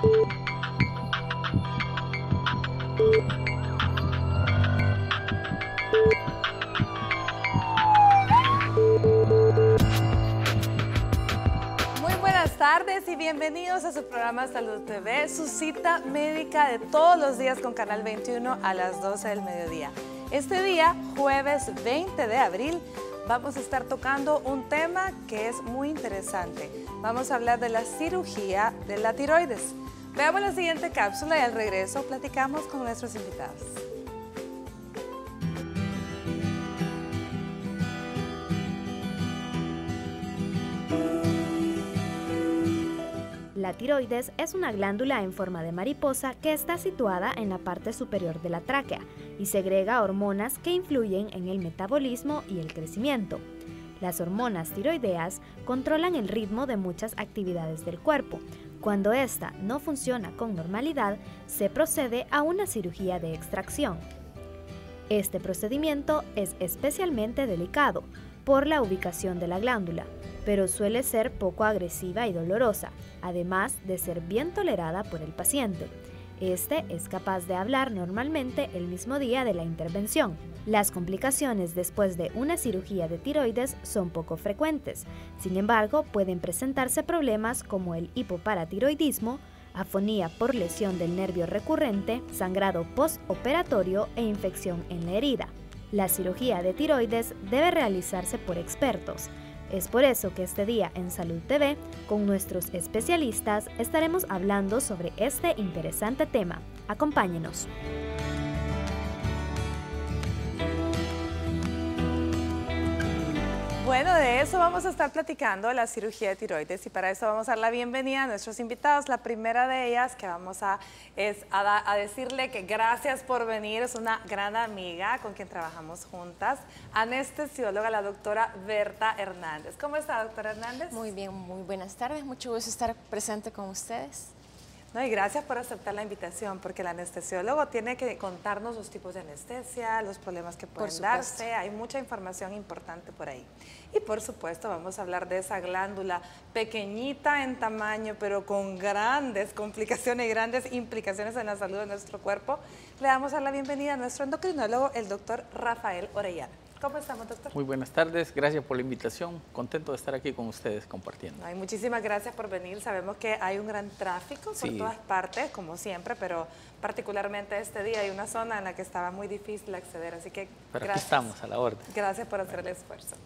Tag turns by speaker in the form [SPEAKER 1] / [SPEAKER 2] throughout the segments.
[SPEAKER 1] Muy buenas tardes y bienvenidos a su programa Salud TV, su cita médica de todos los días con Canal 21 a las 12 del mediodía. Este día, jueves 20 de abril, vamos a estar tocando un tema que es muy interesante. Vamos a hablar de la cirugía de la tiroides. Veamos la siguiente cápsula y al regreso platicamos con nuestros invitados.
[SPEAKER 2] La tiroides es una glándula en forma de mariposa que está situada en la parte superior de la tráquea y segrega hormonas que influyen en el metabolismo y el crecimiento. Las hormonas tiroideas controlan el ritmo de muchas actividades del cuerpo. Cuando ésta no funciona con normalidad, se procede a una cirugía de extracción. Este procedimiento es especialmente delicado por la ubicación de la glándula, pero suele ser poco agresiva y dolorosa, además de ser bien tolerada por el paciente. Este es capaz de hablar normalmente el mismo día de la intervención. Las complicaciones después de una cirugía de tiroides son poco frecuentes. Sin embargo, pueden presentarse problemas como el hipoparatiroidismo, afonía por lesión del nervio recurrente, sangrado postoperatorio e infección en la herida. La cirugía de tiroides debe realizarse por expertos. Es por eso que este día en Salud TV, con nuestros especialistas, estaremos hablando sobre este interesante tema. Acompáñenos.
[SPEAKER 1] Bueno, de eso vamos a estar platicando, la cirugía de tiroides, y para eso vamos a dar la bienvenida a nuestros invitados. La primera de ellas que vamos a decirle que gracias por venir, es una gran amiga con quien trabajamos juntas, anestesióloga, la doctora Berta Hernández. ¿Cómo está, doctora Hernández?
[SPEAKER 3] Muy bien, muy buenas tardes, mucho gusto estar presente con ustedes.
[SPEAKER 1] No, y gracias por aceptar la invitación, porque el anestesiólogo tiene que contarnos los tipos de anestesia, los problemas que pueden darse, hay mucha información importante por ahí. Y por supuesto vamos a hablar de esa glándula pequeñita en tamaño, pero con grandes complicaciones y grandes implicaciones en la salud de nuestro cuerpo. Le damos a la bienvenida a nuestro endocrinólogo, el doctor Rafael Orellana. ¿Cómo estamos, doctor?
[SPEAKER 4] Muy buenas tardes, gracias por la invitación, contento de estar aquí con ustedes compartiendo.
[SPEAKER 1] Ay, muchísimas gracias por venir, sabemos que hay un gran tráfico por todas partes, como siempre, pero particularmente este día hay una zona en la que estaba muy difícil acceder, así que
[SPEAKER 4] pero
[SPEAKER 1] gracias.
[SPEAKER 4] Aquí estamos, a la orden.
[SPEAKER 1] Gracias por hacer el esfuerzo.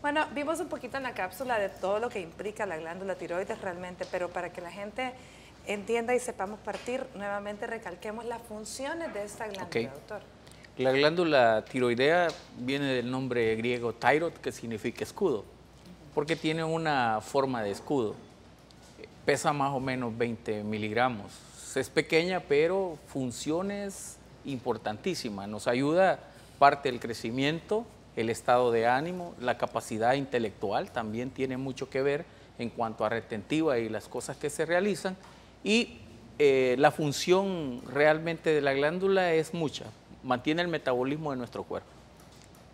[SPEAKER 1] Bueno, vimos un poquito en la cápsula de todo lo que implica la glándula tiroides realmente, pero para que la gente entienda y sepamos partir, nuevamente recalquemos las funciones de esta glándula, doctor.
[SPEAKER 4] La glándula tiroidea viene del nombre griego thyroid, que significa escudo, porque tiene una forma de escudo. Pesa más o menos 20 miligramos. Es pequeña, pero funciones importantísimas. Nos ayuda parte del crecimiento, el estado de ánimo, la capacidad intelectual también tiene mucho que ver en cuanto a retentiva y las cosas que se realizan. Y la función realmente de la glándula es mucha. Mantiene el metabolismo de nuestro cuerpo.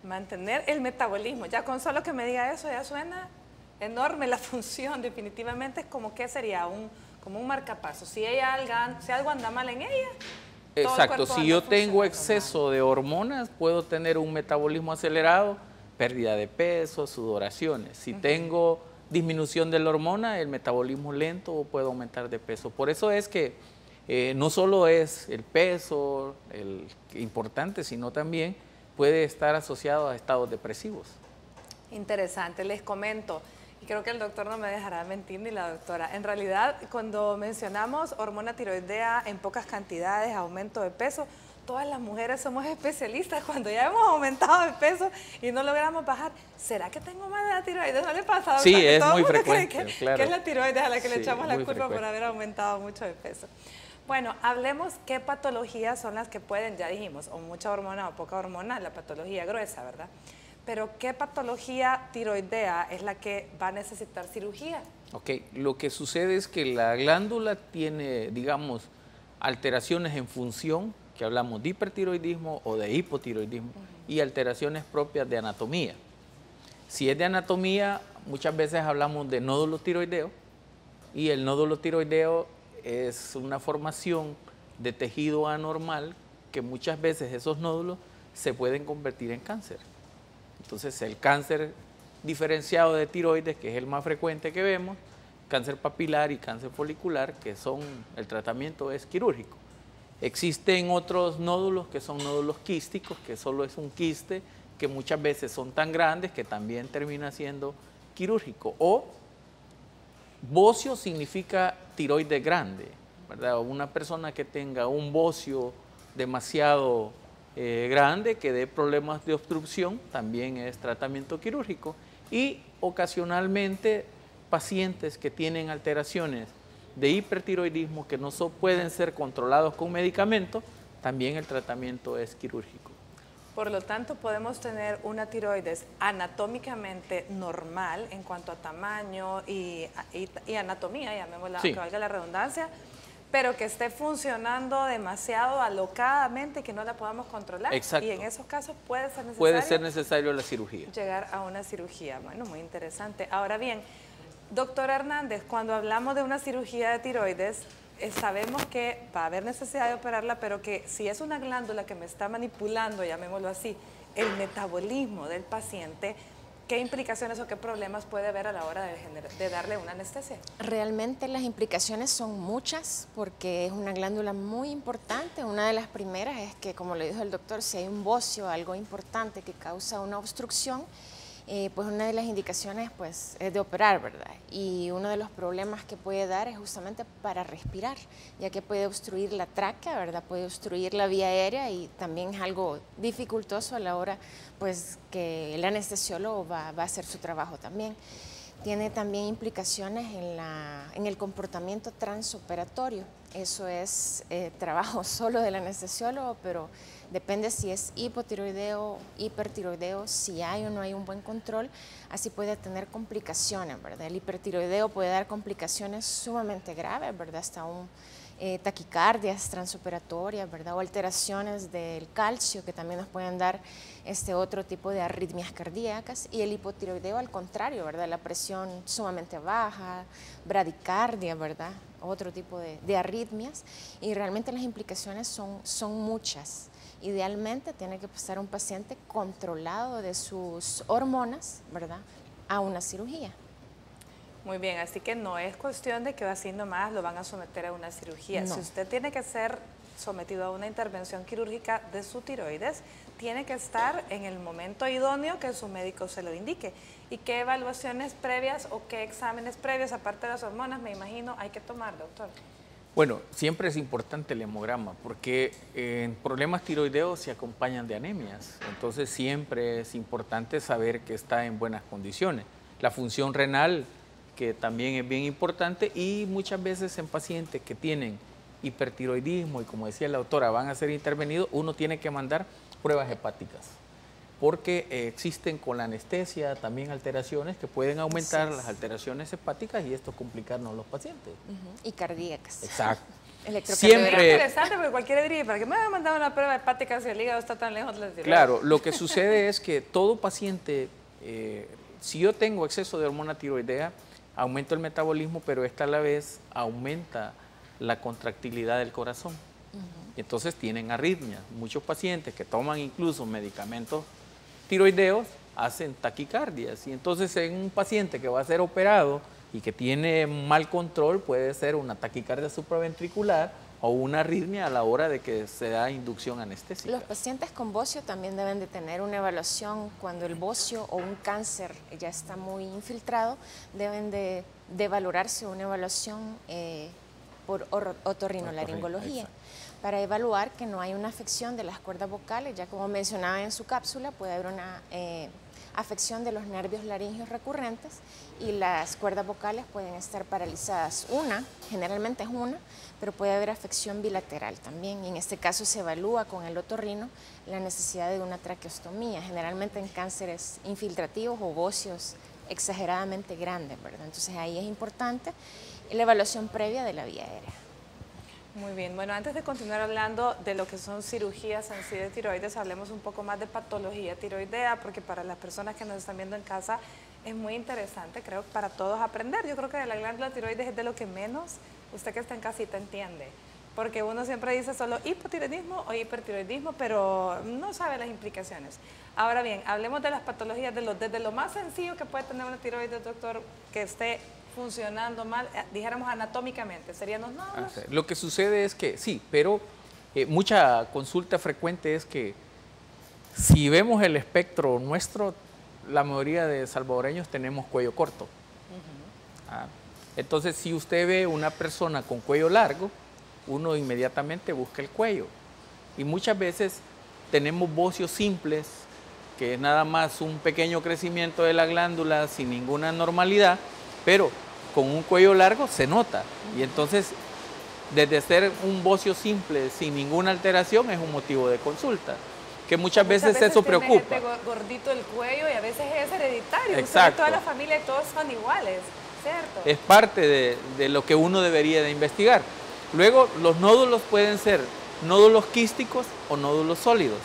[SPEAKER 1] Mantener el metabolismo, ya con solo que me diga eso ya suena enorme la función, definitivamente es como que sería como un marcapaso. Si algo anda mal en ella,
[SPEAKER 4] exacto, si yo tengo exceso de hormonas, puedo tener un metabolismo acelerado, pérdida de peso, sudoraciones. Si tengo disminución de la hormona, el metabolismo lento o puedo aumentar de peso. Por eso es que no solo es el peso el importante, sino también puede estar asociado a estados depresivos.
[SPEAKER 1] Interesante, les comento, y creo que el doctor no me dejará mentir ni la doctora. En realidad, cuando mencionamos hormona tiroidea en pocas cantidades, aumento de peso, todas las mujeres somos especialistas cuando ya hemos aumentado de peso y no logramos bajar. ¿Será que tengo más de la tiroides? ¿No le pasa?
[SPEAKER 4] Sí, es
[SPEAKER 1] todo
[SPEAKER 4] muy
[SPEAKER 1] el mundo
[SPEAKER 4] frecuente,
[SPEAKER 1] cree que,
[SPEAKER 4] claro.
[SPEAKER 1] que es la tiroides a la que le
[SPEAKER 4] Sí,
[SPEAKER 1] echamos la culpa
[SPEAKER 4] frecuente
[SPEAKER 1] por haber aumentado mucho de peso. Bueno, hablemos qué patologías son las que pueden, ya dijimos, o mucha hormona o poca hormona, la patología gruesa, ¿verdad? Pero ¿qué patología tiroidea es la que va a necesitar cirugía?
[SPEAKER 4] Ok, lo que sucede es que la glándula tiene, digamos, alteraciones en función, que hablamos de hipertiroidismo o de hipotiroidismo, y alteraciones propias de anatomía. Si es de anatomía, muchas veces hablamos de nódulo tiroideo, y el nódulo tiroideo es una formación de tejido anormal que muchas veces esos nódulos se pueden convertir en cáncer. Entonces el cáncer diferenciado de tiroides, que es el más frecuente que vemos, cáncer papilar y cáncer folicular, que son, el tratamiento es quirúrgico. Existen otros nódulos que son nódulos quísticos, que solo es un quiste, que muchas veces son tan grandes que también termina siendo quirúrgico. O bocio significa tiroides grande, ¿verdad? Una persona que tenga un bocio demasiado grande, que dé problemas de obstrucción, también es tratamiento quirúrgico. Y ocasionalmente pacientes que tienen alteraciones de hipertiroidismo que no pueden ser controlados con medicamentos, también el tratamiento es quirúrgico.
[SPEAKER 1] Por lo tanto, podemos tener una tiroides anatómicamente normal en cuanto a tamaño y anatomía, llamémosla,
[SPEAKER 4] sí,
[SPEAKER 1] que valga la redundancia, pero que esté funcionando demasiado alocadamente, que no la podamos controlar.
[SPEAKER 4] Exacto.
[SPEAKER 1] Y en esos casos puede ser
[SPEAKER 4] necesario la cirugía.
[SPEAKER 1] Llegar a una cirugía. Bueno, muy interesante. Ahora bien, doctor Hernández, cuando hablamos de una cirugía de tiroides, sabemos que va a haber necesidad de operarla, pero que si es una glándula que me está manipulando, llamémoslo así, el metabolismo del paciente, ¿qué implicaciones o qué problemas puede haber a la hora de darle una anestesia?
[SPEAKER 3] Realmente las implicaciones son muchas porque es una glándula muy importante. Una de las primeras es que, como le dijo el doctor, si hay un bocio, algo importante que causa una obstrucción, pues una de las indicaciones pues, es de operar, ¿verdad? Y uno de los problemas que puede dar es justamente para respirar, ya que puede obstruir la tráquea, ¿verdad? Puede obstruir la vía aérea y también es algo dificultoso a la hora pues, que el anestesiólogo va a hacer su trabajo también. Tiene también implicaciones en el comportamiento transoperatorio. Eso es trabajo solo del anestesiólogo, pero depende si es hipotiroideo, hipertiroideo, si hay o no hay un buen control, así puede tener complicaciones, ¿verdad? El hipertiroideo puede dar complicaciones sumamente graves, ¿verdad? Hasta taquicardias transoperatorias, ¿verdad? O alteraciones del calcio que también nos pueden dar otro tipo de arritmias cardíacas. Y el hipotiroideo al contrario, ¿verdad? La presión sumamente baja, bradicardia, ¿verdad? Otro tipo de arritmias. Y realmente las implicaciones son muchas. Idealmente tiene que pasar un paciente controlado de sus hormonas, ¿verdad? A una cirugía.
[SPEAKER 1] Muy bien, así que no es cuestión de que así nomás lo van a someter a una cirugía.
[SPEAKER 3] No.
[SPEAKER 1] Si usted tiene que ser sometido a una intervención quirúrgica de su tiroides, tiene que estar en el momento idóneo que su médico se lo indique. ¿Y qué evaluaciones previas o qué exámenes previos, aparte de las hormonas, me imagino, hay que tomar, doctor?
[SPEAKER 4] Bueno, siempre es importante el hemograma porque en problemas tiroideos se acompañan de anemias. Entonces siempre es importante saber que está en buenas condiciones. La función renal, que también es bien importante, y muchas veces en pacientes que tienen hipertiroidismo y, como decía la doctora, van a ser intervenidos, uno tiene que mandar pruebas hepáticas porque existen con la anestesia también alteraciones que pueden aumentar las alteraciones hepáticas y esto complicarnos a los pacientes.
[SPEAKER 3] Y cardíacas.
[SPEAKER 4] Exacto.
[SPEAKER 1] Siempre es interesante porque cualquiera diría, ¿para qué me van a mandar una prueba hepática si el hígado está tan lejos de la tiroides?
[SPEAKER 4] Claro, lo que sucede es que todo paciente, si yo tengo exceso de hormona tiroidea, aumento el metabolismo, pero esta a la vez aumenta la contractilidad del corazón. Entonces tienen arritmias. Muchos pacientes que toman incluso medicamentos tiroideos hacen taquicardias. Y entonces en un paciente que va a ser operado y que tiene mal control puede ser una taquicardia supraventricular o una arritmia a la hora de que se da inducción anestésica.
[SPEAKER 3] Los pacientes con bocio también deben de tener una evaluación cuando el bocio o un cáncer ya está muy infiltrado, deben de valorarse una evaluación por otorrinolaringología para evaluar que no hay una afección de las cuerdas vocales, ya como mencionaba en su cápsula, puede haber una afección de los nervios laringeos recurrentes y las cuerdas vocales pueden estar paralizadas. Generalmente es una, pero puede haber afección bilateral también. Y en este caso se evalúa con el otorrino la necesidad de una traqueostomía, generalmente en cánceres infiltrativos o bóceos exageradamente grandes, ¿verdad? Entonces ahí es importante la evaluación previa de la vía aérea.
[SPEAKER 1] Muy bien, bueno, antes de continuar hablando de lo que son cirugías en sí de tiroides, hablemos un poco más de patología tiroidea, porque para las personas que nos están viendo en casa es muy interesante, creo, para todos aprender. Yo creo que de la glándula tiroides es de lo que menos usted que está en casita entiende. Porque uno siempre dice solo hipotiroidismo o hipertiroidismo, pero no sabe las implicaciones. Ahora bien, hablemos de las patologías, desde lo más sencillo que puede tener una tiroides, doctor, que esté funcionando mal, dijéramos anatómicamente, ¿serían los nódulos?
[SPEAKER 4] Lo que sucede es que sí, pero mucha consulta frecuente es que si vemos el espectro nuestro, la mayoría de salvadoreños tenemos cuello corto. Entonces, si usted ve una persona con cuello largo, uno inmediatamente busca el cuello. Y muchas veces tenemos bocios simples, que es nada más un pequeño crecimiento de la glándula sin ninguna normalidad, pero con un cuello largo se nota. Y entonces, desde ser un bocio simple sin ninguna alteración, es un motivo de consulta, que muchas veces eso preocupa.
[SPEAKER 1] Gente gordito el cuello y a veces es hereditario.
[SPEAKER 4] Exacto.
[SPEAKER 1] Toda la familia y todos son iguales, ¿cierto?
[SPEAKER 4] Es parte de lo que uno debería de investigar. Luego, los nódulos pueden ser nódulos quísticos o nódulos sólidos.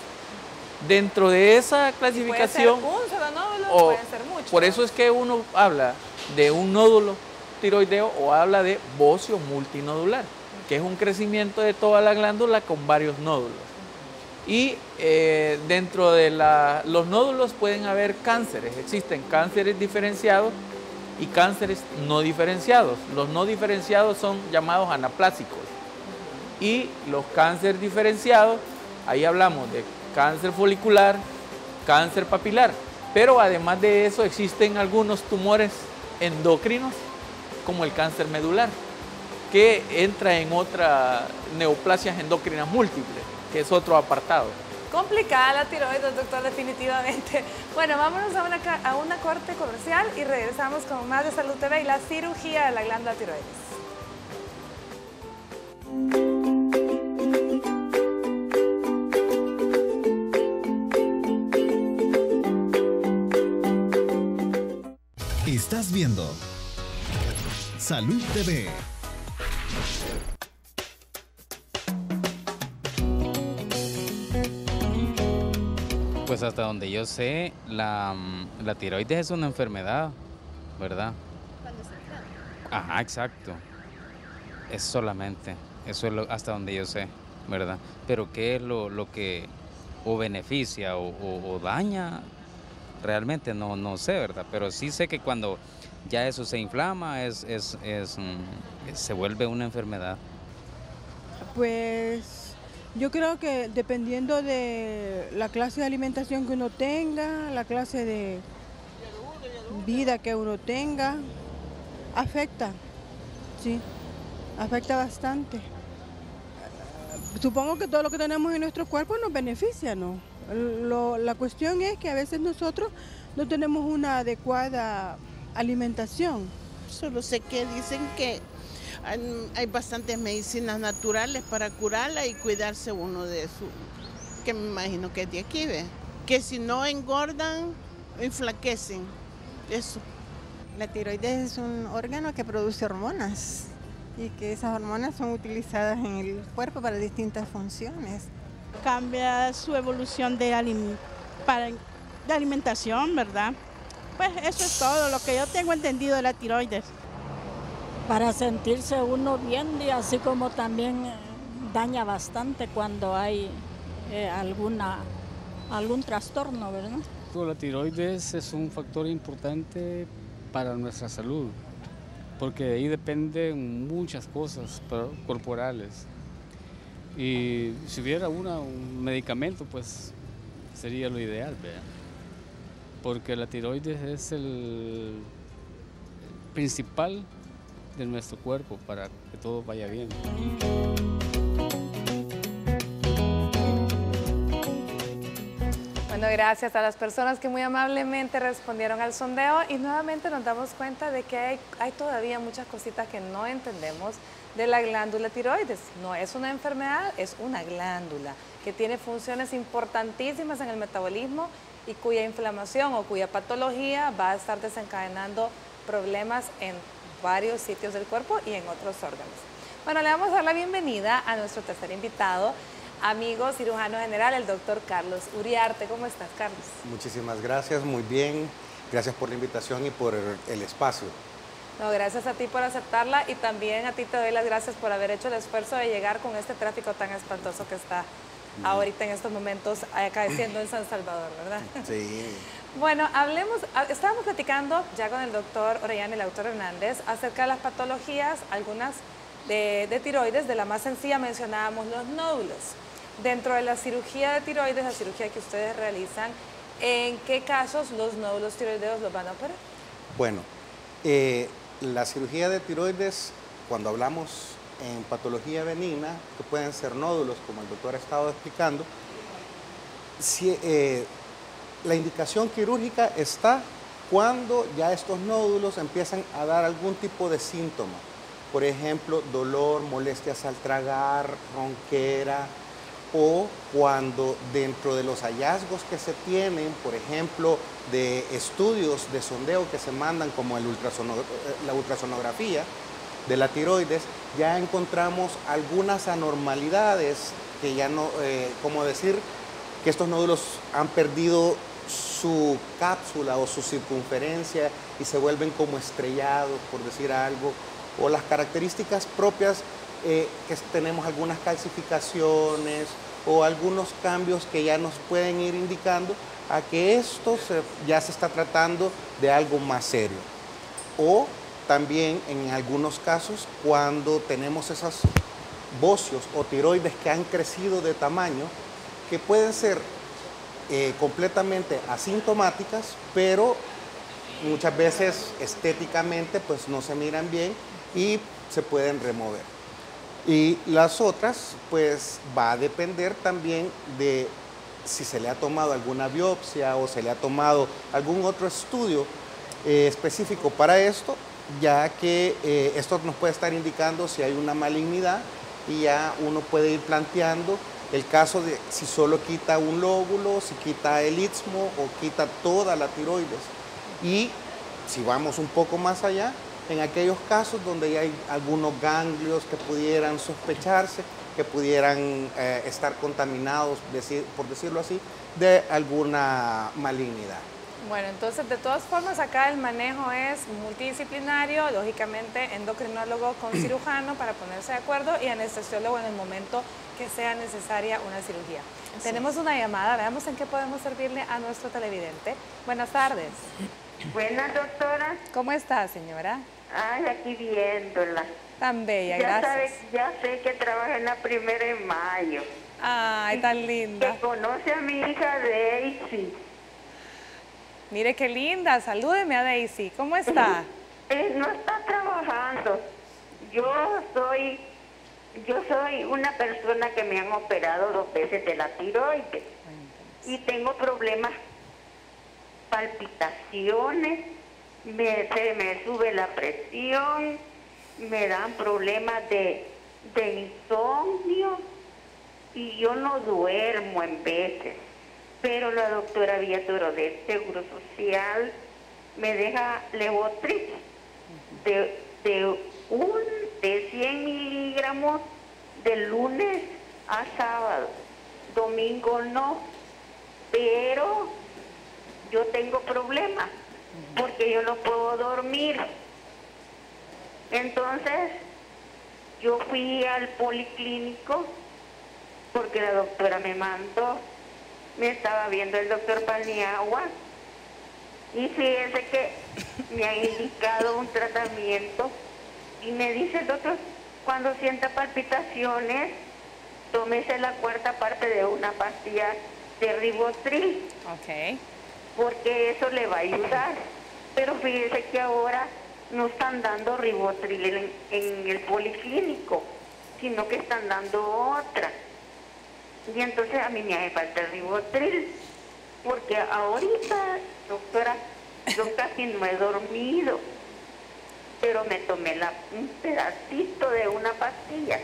[SPEAKER 4] Dentro de esa clasificación,
[SPEAKER 1] puede ser un solo nódulo, pueden ser muchos.
[SPEAKER 4] Por eso es que uno habla de un nódulo tiroideo o habla de bocio multinodular, que es un crecimiento de toda la glándula con varios nódulos. Y dentro de los nódulos pueden haber cánceres. Existen cánceres diferenciados y cánceres no diferenciados. Los no diferenciados son llamados anaplásicos. Y los cánceres diferenciados, ahí hablamos de cáncer folicular, cáncer papilar. Pero además de eso existen algunos tumores endocrinos, como el cáncer medular, que entra en otra neoplasias endócrinas múltiples, que es otro apartado.
[SPEAKER 1] Complicada la tiroides, doctor, definitivamente. Bueno, vámonos a una corte comercial y regresamos con más de Salud TV y la cirugía de la glándula tiroides.
[SPEAKER 5] Estás viendo Salud TV.
[SPEAKER 6] Pues hasta donde yo sé, la tiroides es una enfermedad, ¿verdad?
[SPEAKER 2] Cuando se enferma.
[SPEAKER 6] Ajá, exacto. Es solamente, eso es hasta donde yo sé, ¿verdad? Pero ¿qué es lo que o beneficia o daña? Realmente no sé, ¿verdad? Pero sí sé que cuando ya eso se inflama, se vuelve una enfermedad.
[SPEAKER 7] Pues yo creo que dependiendo de la clase de alimentación que uno tenga, la clase de vida que uno tenga, afecta, sí, afecta bastante. Supongo que todo lo que tenemos en nuestro cuerpo nos beneficia, ¿no? La cuestión es que a veces nosotros no tenemos una adecuada alimentación.
[SPEAKER 8] Solo sé que dicen que hay bastantes medicinas naturales para curarla y cuidarse uno de eso, que me imagino que es de aquí, ¿ve? Que si no engordan, enflaquecen, eso.
[SPEAKER 9] La tiroides es un órgano que produce hormonas y que esas hormonas son utilizadas en el cuerpo para distintas funciones.
[SPEAKER 10] Cambia su evolución de alimentación, ¿verdad? Pues eso es todo lo que yo tengo entendido de la tiroides.
[SPEAKER 11] Para sentirse uno bien y así como también daña bastante cuando hay algún trastorno, ¿verdad?
[SPEAKER 12] La tiroides es un factor importante para nuestra salud, porque de ahí dependen muchas cosas corporales. Y si hubiera un medicamento, pues sería lo ideal, ¿verdad? Porque la tiroides es el principal de nuestro cuerpo para que todo vaya bien.
[SPEAKER 1] Bueno, gracias a las personas que muy amablemente respondieron al sondeo y nuevamente nos damos cuenta de que hay todavía muchas cositas que no entendemos de la glándula tiroides. No es una enfermedad, es una glándula que tiene funciones importantísimas en el metabolismo y cuya inflamación o cuya patología va a estar desencadenando problemas en varios sitios del cuerpo y en otros órganos. Bueno, le vamos a dar la bienvenida a nuestro tercer invitado, amigo cirujano general, el doctor Carlos Uriarte. ¿Cómo estás, Carlos?
[SPEAKER 13] Muchísimas gracias, muy bien. Gracias por la invitación y por el espacio.
[SPEAKER 1] No, gracias a ti por aceptarla y también a ti te doy las gracias por haber hecho el esfuerzo de llegar con este tráfico tan espantoso que está ahorita en estos momentos acaeciendo en San Salvador, ¿verdad?
[SPEAKER 13] Sí.
[SPEAKER 1] Bueno, estábamos platicando ya con el doctor Orellana y el doctor Hernández acerca de las patologías, algunas de tiroides. De la más sencilla mencionábamos los nódulos. Dentro de la cirugía de tiroides, la cirugía que ustedes realizan, ¿en qué casos los nódulos tiroideos los van a operar?
[SPEAKER 13] Bueno, la cirugía de tiroides, cuando hablamos en patología benigna, que pueden ser nódulos, como el doctor ha estado explicando, la indicación quirúrgica está cuando ya estos nódulos empiezan a dar algún tipo de síntoma. Por ejemplo, dolor, molestias al tragar, ronquera, o cuando dentro de los hallazgos que se tienen, por ejemplo, de estudios de sondeo que se mandan como la ultrasonografía de la tiroides, ya encontramos algunas anormalidades que ya no, como decir que estos nódulos han perdido su cápsula o su circunferencia y se vuelven como estrellados, por decir algo, o las características propias que tenemos algunas calcificaciones o algunos cambios que ya nos pueden ir indicando a que esto ya se está tratando de algo más serio. O también en algunos casos cuando tenemos esos bocios o tiroides que han crecido de tamaño, que pueden ser completamente asintomáticas, pero muchas veces estéticamente pues no se miran bien y se pueden remover. Y las otras pues va a depender también de si se le ha tomado alguna biopsia o se le ha tomado algún otro estudio específico para esto, ya que esto nos puede estar indicando si hay una malignidad y ya uno puede ir planteando el caso de si solo quita un lóbulo, si quita el istmo o quita toda la tiroides. Y si vamos un poco más allá, en aquellos casos donde ya hay algunos ganglios que pudieran sospecharse, que pudieran estar contaminados, por decirlo así, de alguna malignidad.
[SPEAKER 1] Bueno, entonces de todas formas acá el manejo es multidisciplinario, lógicamente endocrinólogo con cirujano para ponerse de acuerdo y anestesiólogo en el momento que sea necesaria una cirugía. Sí. Tenemos una llamada, veamos en qué podemos servirle a nuestro televidente. Buenas tardes.
[SPEAKER 14] Buenas, doctora.
[SPEAKER 1] ¿Cómo está, señora?
[SPEAKER 14] Ay, aquí viéndola.
[SPEAKER 1] Tan bella, gracias.
[SPEAKER 14] Ya sé que trabaja en la 1 de mayo.
[SPEAKER 1] Ay, tan linda.
[SPEAKER 14] Que conoce a mi hija Daisy.
[SPEAKER 1] Mire qué linda, salúdeme a Daisy. ¿Cómo está?
[SPEAKER 14] No está trabajando. Yo soy una persona que me han operado 2 veces de la tiroides. Y tengo problemas, palpitaciones, se me sube la presión, me dan problemas de insomnio y yo no duermo en veces. Pero la doctora Villatoro del Seguro Social me deja Levotrip de 100 miligramos de lunes a sábado, domingo no, pero yo tengo problemas porque yo no puedo dormir. Entonces yo fui al policlínico porque la doctora me mandó. Me estaba viendo el doctor Paniagua y fíjese que me ha indicado un tratamiento y me dice el doctor, cuando sienta palpitaciones, tómese la 4ª parte de una pastilla de Rivotril.
[SPEAKER 1] Ok.
[SPEAKER 14] Porque eso le va a ayudar. Pero fíjese que ahora no están dando Rivotril en el policlínico, sino que están dando otra. Y entonces a mí me hace falta el Rivotril, porque ahorita, doctora, yo casi no he dormido, pero me tomé un pedacito de una pastilla,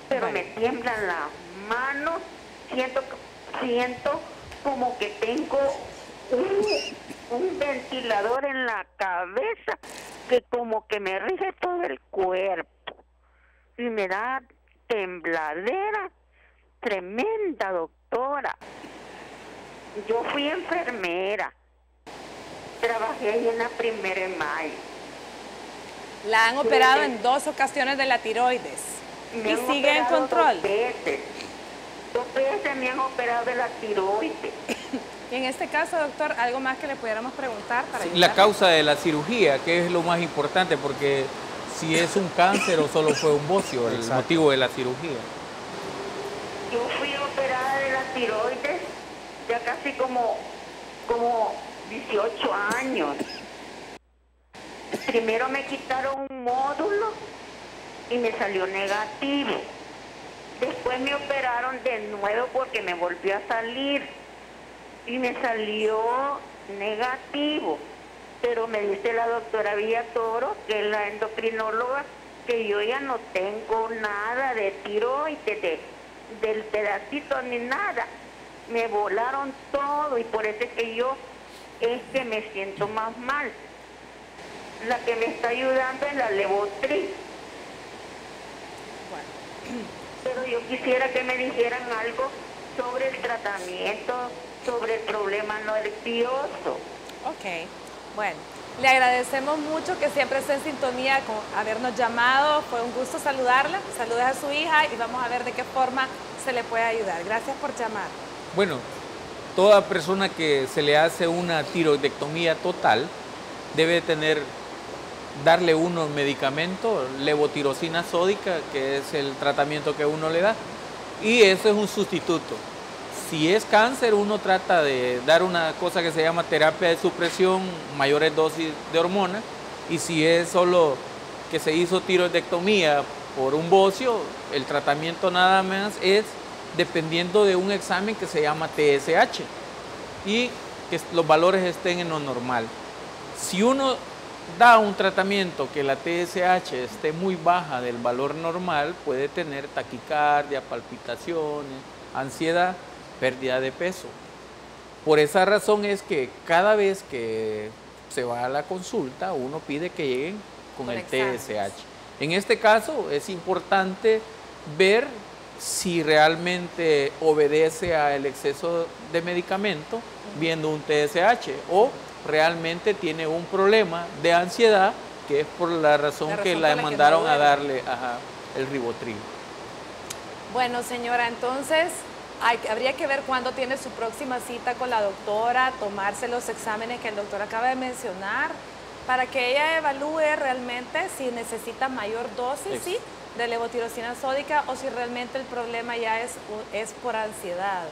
[SPEAKER 14] pero me tiemblan las manos, siento como que tengo un ventilador en la cabeza, que como que me rige todo el cuerpo, y me da tembladera tremenda, doctora. Yo fui enfermera, trabajé ahí en la 1 de mayo
[SPEAKER 1] La han operado en 2 ocasiones de la tiroides. ¿Y sigue en control?
[SPEAKER 14] 2 veces me han operado de la tiroides.
[SPEAKER 1] Y en este caso, doctor, ¿algo más que le pudiéramos preguntar para ayudar?
[SPEAKER 4] La causa de la cirugía, que es lo más importante, porque si es un cáncer o solo fue un bocio, el motivo de la cirugía.
[SPEAKER 14] Yo fui operada de la tiroides ya casi como 18 años. Primero me quitaron un módulo y me salió negativo. Después me operaron de nuevo porque me volvió a salir y me salió negativo. Pero me dice la doctora Villatoro, que es la endocrinóloga, que yo ya no tengo nada de tiroides, del pedacito ni nada. Me volaron todo y por eso es que yo me siento más mal. La que me está ayudando es la Levotril. Pero yo quisiera que me dijeran algo sobre el tratamiento, sobre el problema nervioso.
[SPEAKER 1] Ok, bueno, le agradecemos mucho que siempre esté en sintonía con habernos llamado. Fue un gusto saludarla. Saludos a su hija y vamos a ver de qué forma se le puede ayudar. Gracias por llamar.
[SPEAKER 4] Bueno, toda persona que se le hace una tiroidectomía total debe darle unos medicamentos, levotirosina sódica, que es el tratamiento que uno le da, y eso es un sustituto. Si es cáncer, uno trata de dar una cosa que se llama terapia de supresión, mayores dosis de hormona, y si es solo que se hizo tiroidectomía por un bocio, el tratamiento nada más es dependiendo de un examen que se llama TSH y que los valores estén en lo normal. Si uno da un tratamiento que la TSH esté muy baja del valor normal, puede tener taquicardia, palpitaciones, ansiedad, pérdida de peso. Por esa razón es que cada vez que se va a la consulta, uno pide que lleguen con el TSH. En este caso es importante ver si realmente obedece al exceso de medicamento viendo un TSH o realmente tiene un problema de ansiedad, que es por la razón que la mandaron a darle el ribotril.
[SPEAKER 1] Bueno, señora, entonces habría que ver cuándo tiene su próxima cita con la doctora, tomarse los exámenes que el doctor acaba de mencionar, para que ella evalúe realmente si necesita mayor dosis, ¿sí?, de levotirosina sódica o si realmente el problema ya es por ansiedad.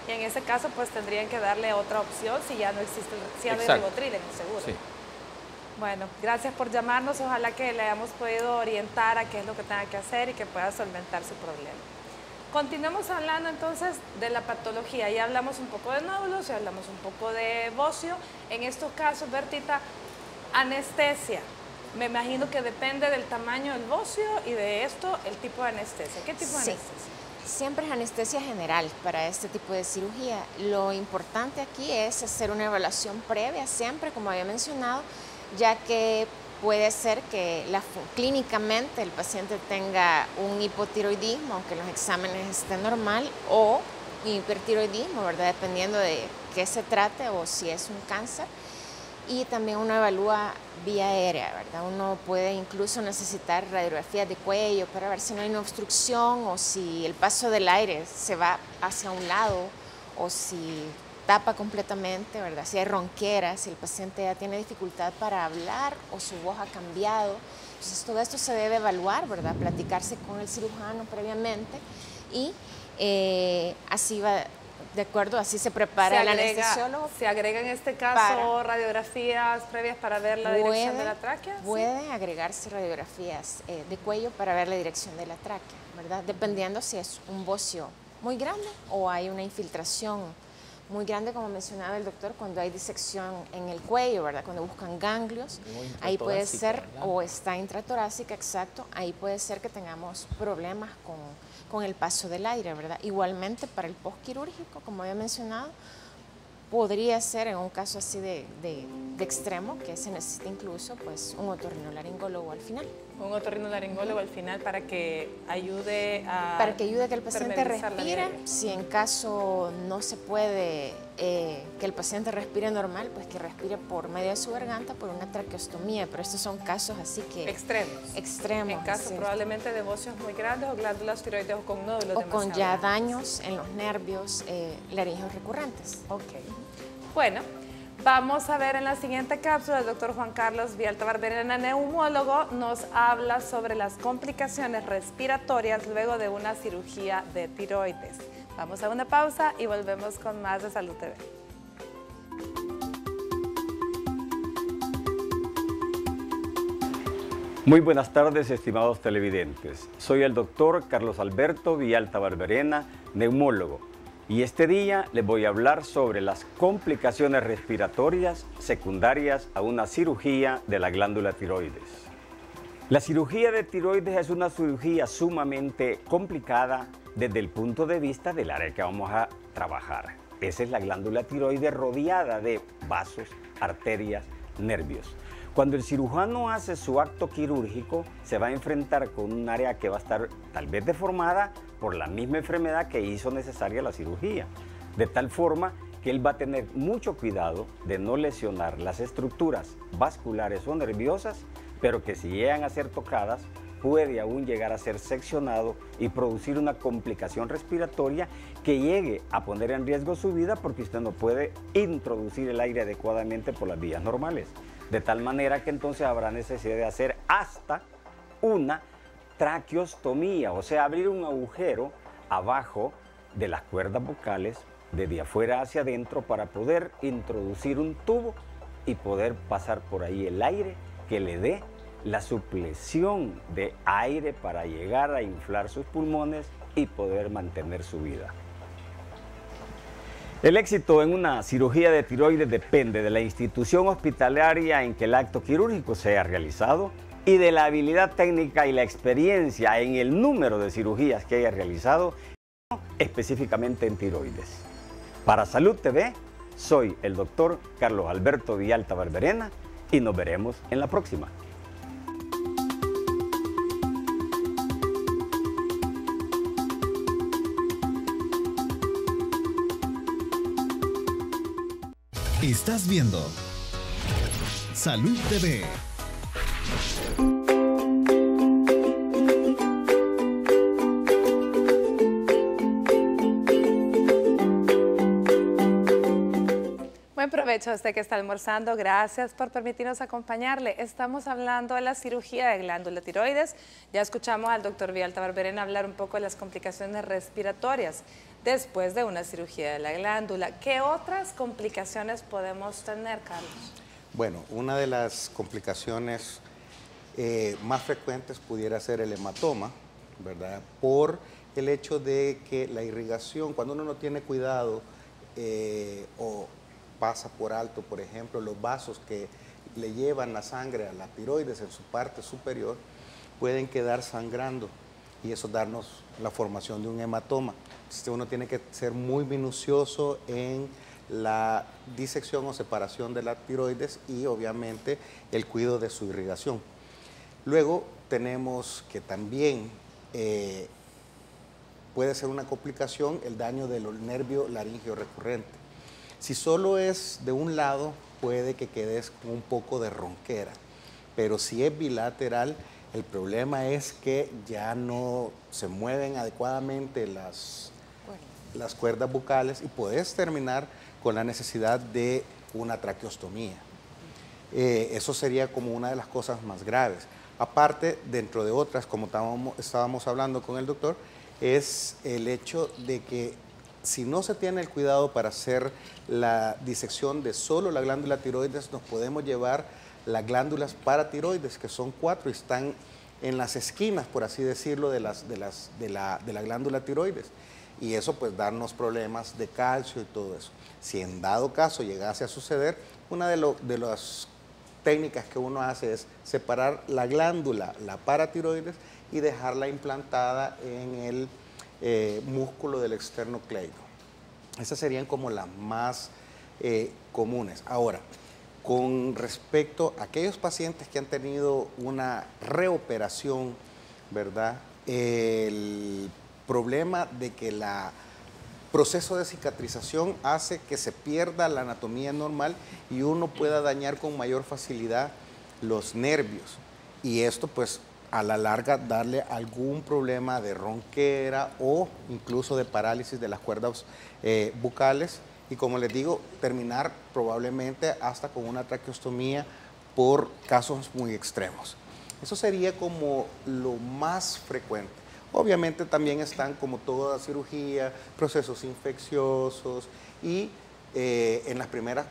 [SPEAKER 1] Y en ese caso, pues tendrían que darle otra opción si ya no existe, si ya no hay ribotril en el seguro. Sí. Bueno, gracias por llamarnos. Ojalá que le hayamos podido orientar a qué es lo que tenga que hacer y que pueda solventar su problema. Continuemos hablando entonces de la patología. Ya hablamos un poco de nódulos, ya hablamos un poco de bocio. En estos casos, Bertita, anestesia. Me imagino que depende del tamaño del bocio y de esto, el tipo de anestesia. ¿Qué tipo de anestesia?
[SPEAKER 3] Siempre es anestesia general para este tipo de cirugía. Lo importante aquí es hacer una evaluación previa, siempre, como había mencionado, ya que puede ser que clínicamente el paciente tenga un hipotiroidismo, aunque los exámenes estén normal, o un hipertiroidismo, ¿verdad? Dependiendo de qué se trate o si es un cáncer. Y también uno evalúa vía aérea, ¿verdad? Uno puede incluso necesitar radiografías de cuello para ver si no hay una obstrucción o si el paso del aire se va hacia un lado o si tapa completamente, ¿verdad? Si hay ronqueras, si el paciente ya tiene dificultad para hablar o su voz ha cambiado. Entonces todo esto se debe evaluar, ¿verdad? Platicarse con el cirujano previamente y así va. De acuerdo, así se prepara el anestesiólogo.
[SPEAKER 1] ¿Se agrega en este caso radiografías previas para ver la dirección de la tráquea?
[SPEAKER 3] Puede agregarse radiografías de cuello para ver la dirección de la tráquea, ¿verdad? Dependiendo si es un bocio muy grande o hay una infiltración muy grande, como mencionaba el doctor, cuando hay disección en el cuello, ¿verdad? Cuando buscan ganglios, ahí puede ser, ¿verdad? O está intratorácica, exacto, ahí puede ser que tengamos problemas con el paso del aire, ¿verdad? Igualmente para el postquirúrgico, como había mencionado, podría ser en un caso así de extremo que se necesita incluso pues un otorrinolaringólogo al final.
[SPEAKER 1] un otorrinolaringólogo al final para que ayude a...
[SPEAKER 3] Para que ayude a que el paciente
[SPEAKER 1] permeabilizar la
[SPEAKER 3] respire.
[SPEAKER 1] diaria.
[SPEAKER 3] Si en caso no se puede que el paciente respire normal, pues que respire por medio de su garganta por una traqueostomía, pero estos son casos así que...
[SPEAKER 1] Extremos.
[SPEAKER 3] Extremos.
[SPEAKER 1] En caso
[SPEAKER 3] sí.
[SPEAKER 1] probablemente de bocios muy grandes o glándulas tiroides o con nódulos
[SPEAKER 3] O con ya
[SPEAKER 1] demasiado grandes.
[SPEAKER 3] daños en los nervios laringeos recurrentes.
[SPEAKER 1] Ok. Bueno, vamos a ver en la siguiente cápsula, el doctor Juan Carlos Vialta Barberena, neumólogo, nos habla sobre las complicaciones respiratorias luego de una cirugía de tiroides. Vamos a una pausa y volvemos con más de Salud TV.
[SPEAKER 15] Muy buenas tardes, estimados televidentes. Soy el doctor Carlos Alberto Vialta Barberena, neumólogo. Y este día les voy a hablar sobre las complicaciones respiratorias secundarias a una cirugía de la glándula tiroides. La cirugía de tiroides es una cirugía sumamente complicada desde el punto de vista del área que vamos a trabajar. Esa es la glándula tiroides rodeada de vasos, arterias, nervios. Cuando el cirujano hace su acto quirúrgico, se va a enfrentar con un área que va a estar tal vez deformada por la misma enfermedad que hizo necesaria la cirugía. De tal forma que él va a tener mucho cuidado de no lesionar las estructuras vasculares o nerviosas, pero que si llegan a ser tocadas, puede aún llegar a ser seccionado y producir una complicación respiratoria que llegue a poner en riesgo su vida porque usted no puede introducir el aire adecuadamente por las vías normales. De tal manera que entonces habrá necesidad de hacer hasta una traqueostomía, o sea, abrir un agujero abajo de las cuerdas vocales, desde afuera hacia adentro, para poder introducir un tubo y poder pasar por ahí el aire que le dé la supleción de aire para llegar a inflar sus pulmones y poder mantener su vida. El éxito en una cirugía de tiroides depende de la institución hospitalaria en que el acto quirúrgico sea realizado y de la habilidad técnica y la experiencia en el número de cirugías que haya realizado, específicamente en tiroides. Para Salud TV, soy el doctor Carlos Alberto Vialta Barberena y nos veremos en la próxima.
[SPEAKER 5] Estás viendo Salud TV.
[SPEAKER 1] Buen provecho a usted que está almorzando. Gracias por permitirnos acompañarle. Estamos hablando de la cirugía de glándula tiroides. Ya escuchamos al doctor Vialta Barberena hablar un poco de las complicaciones respiratorias después de una cirugía de la glándula. ¿Qué otras complicaciones podemos tener, Carlos?
[SPEAKER 13] Bueno, una de las complicaciones más frecuentes pudiera ser el hematoma, ¿verdad? Por el hecho de que la irrigación, cuando uno no tiene cuidado o pasa por alto, por ejemplo, los vasos que le llevan la sangre a la tiroides en su parte superior, pueden quedar sangrando y eso darnos la formación de un hematoma. Entonces uno tiene que ser muy minucioso en la disección o separación de la tiroides y obviamente el cuidado de su irrigación. Luego tenemos que también puede ser una complicación el daño del nervio laríngeo recurrente. Si solo es de un lado, puede que quedes con un poco de ronquera, pero si es bilateral, el problema es que ya no se mueven adecuadamente las cuerdas bucales y puedes terminar con la necesidad de una traqueostomía. Eso sería como una de las cosas más graves. Aparte, dentro de otras, como estábamos hablando con el doctor, es el hecho de que si no se tiene el cuidado para hacer la disección de solo la glándula tiroides, nos podemos llevar las glándulas paratiroides, que son 4 y están en las esquinas, por así decirlo, de la glándula tiroides. Y eso pues darnos problemas de calcio y todo eso. Si en dado caso llegase a suceder, una de las técnicas que uno hace es separar la glándula, la paratiroides, y dejarla implantada en el músculo del esternocleido. Esas serían como las más comunes. Ahora, con respecto a aquellos pacientes que han tenido una reoperación, ¿verdad? El problema de que el proceso de cicatrización hace que se pierda la anatomía normal y uno pueda dañar con mayor facilidad los nervios. Y esto, pues, a la larga darle algún problema de ronquera o incluso de parálisis de las cuerdas bucales. Y como les digo, terminar probablemente hasta con una traqueostomía por casos muy extremos. Eso sería como lo más frecuente. Obviamente también están, como toda cirugía, procesos infecciosos y en las primeras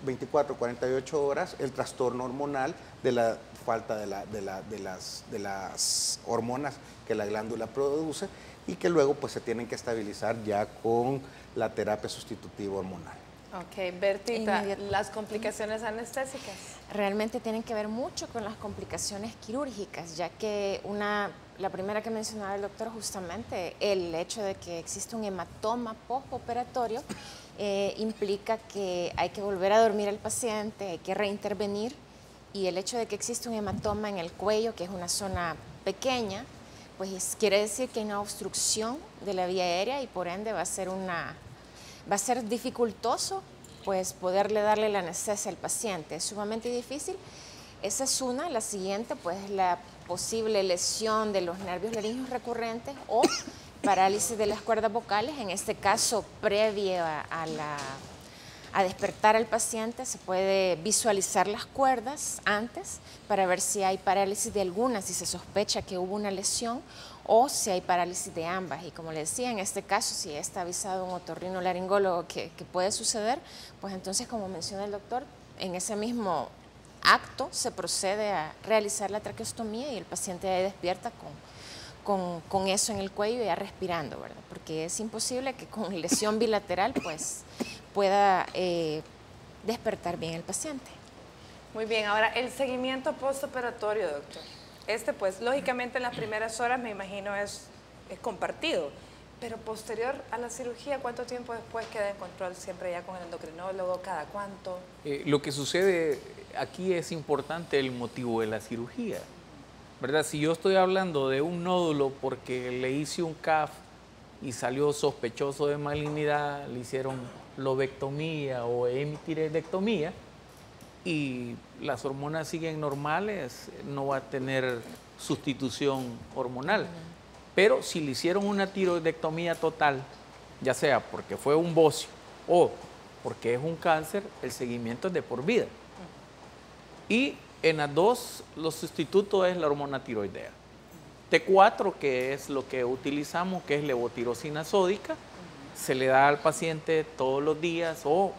[SPEAKER 13] 24, 48 horas el trastorno hormonal de la falta de las hormonas que la glándula produce y que luego pues se tienen que estabilizar ya con la terapia sustitutiva hormonal.
[SPEAKER 1] Ok, Bertita, ¿las complicaciones anestésicas?
[SPEAKER 3] Realmente tienen que ver mucho con las complicaciones quirúrgicas, ya que la primera que mencionaba el doctor, justamente el hecho de que existe un hematoma postoperatorio implica que hay que volver a dormir al paciente, hay que reintervenir, y el hecho de que existe un hematoma en el cuello, que es una zona pequeña, pues quiere decir que hay una obstrucción de la vía aérea y por ende va a ser dificultoso pues poderle darle la anestesia al paciente. Es sumamente difícil. Esa es una. La siguiente pues es la posible lesión de los nervios laringeos recurrentes o parálisis de las cuerdas vocales. En este caso, previo a despertar al paciente, se puede visualizar las cuerdas antes para ver si hay parálisis de alguna, si se sospecha que hubo una lesión o si hay parálisis de ambas. Y como le decía, en este caso, si está avisado un otorrinolaringólogo que puede suceder, pues entonces, como menciona el doctor, en ese mismo acto se procede a realizar la traqueostomía y el paciente ahí despierta con eso en el cuello y ya respirando, ¿verdad? Porque es imposible que con lesión bilateral pues pueda despertar bien el paciente.
[SPEAKER 1] Muy bien, ahora el seguimiento postoperatorio, doctor. Pues lógicamente en las primeras horas me imagino es compartido, pero posterior a la cirugía, ¿cuánto tiempo después queda en control siempre ya con el endocrinólogo? ¿Cada cuánto?
[SPEAKER 4] Lo que sucede aquí es importante el motivo de la cirugía, ¿verdad? Si yo estoy hablando de un nódulo porque le hice un CAF y salió sospechoso de malignidad, le hicieron lobectomía o hemitiroidectomía y las hormonas siguen normales, no va a tener sustitución hormonal. Pero si le hicieron una tiroidectomía total, ya sea porque fue un bocio o porque es un cáncer, el seguimiento es de por vida. Y en las dos, los sustitutos es la hormona tiroidea. T4, que es lo que utilizamos, que es levotirosina sódica, se le da al paciente todos los días o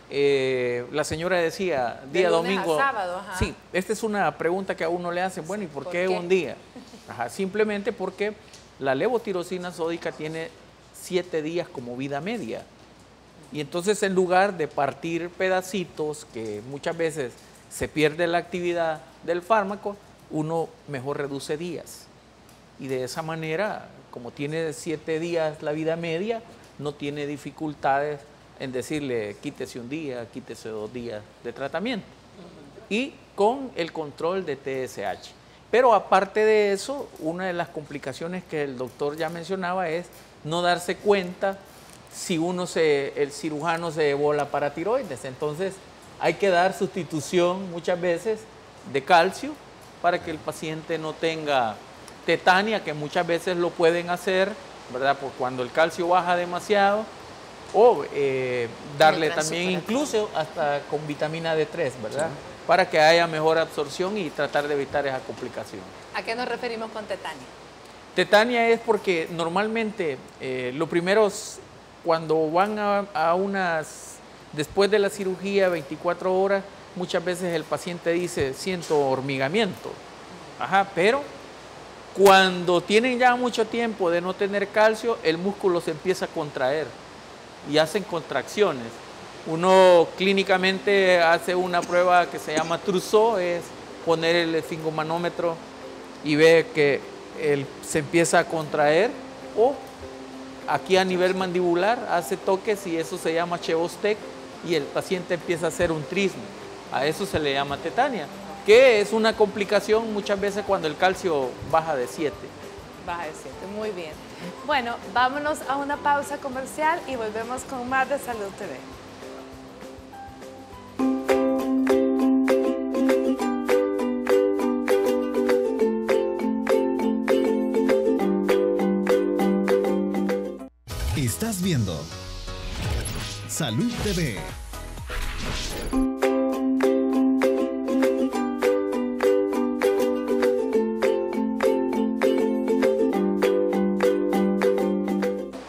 [SPEAKER 4] la señora decía, día domingo.
[SPEAKER 1] A sábado, ajá.
[SPEAKER 4] Sí, esta es una pregunta que a uno le hacen, bueno, ¿y por qué un día? Ajá, simplemente porque la levotirosina sódica tiene 7 días como vida media. Y entonces en lugar de partir pedacitos, que muchas veces se pierde la actividad del fármaco, uno mejor reduce días. Y de esa manera, como tiene 7 días la vida media, no tiene dificultades en decirle quítese un día, quítese 2 días de tratamiento. Y con el control de TSH. Pero aparte de eso, una de las complicaciones que el doctor ya mencionaba es no darse cuenta si el cirujano se llevó la paratiroides. Entonces hay que dar sustitución muchas veces de calcio para que el paciente no tenga tetania, que muchas veces lo pueden hacer, ¿verdad? Por cuando el calcio baja demasiado, o darle también incluso hasta con vitamina D3, ¿verdad? Sí. Para que haya mejor absorción y tratar de evitar esa complicación.
[SPEAKER 1] ¿A qué nos referimos con tetania?
[SPEAKER 4] Tetania es porque normalmente lo primero es cuando van después de la cirugía, 24 horas, muchas veces el paciente dice, siento hormigamiento. Ajá, pero cuando tienen ya mucho tiempo de no tener calcio, el músculo se empieza a contraer y hacen contracciones. Uno clínicamente hace una prueba que se llama Trousseau, es poner el esfingomanómetro y ve que se empieza a contraer, o aquí a nivel mandibular hace toques y eso se llama Chebostek y el paciente empieza a hacer un trismo. A eso se le llama tetania, que es una complicación muchas veces cuando el calcio baja de 7.
[SPEAKER 1] Baja de 7, muy bien. Bueno, vámonos a una pausa comercial y volvemos con más de Salud TV.
[SPEAKER 5] Estás viendo Salud TV.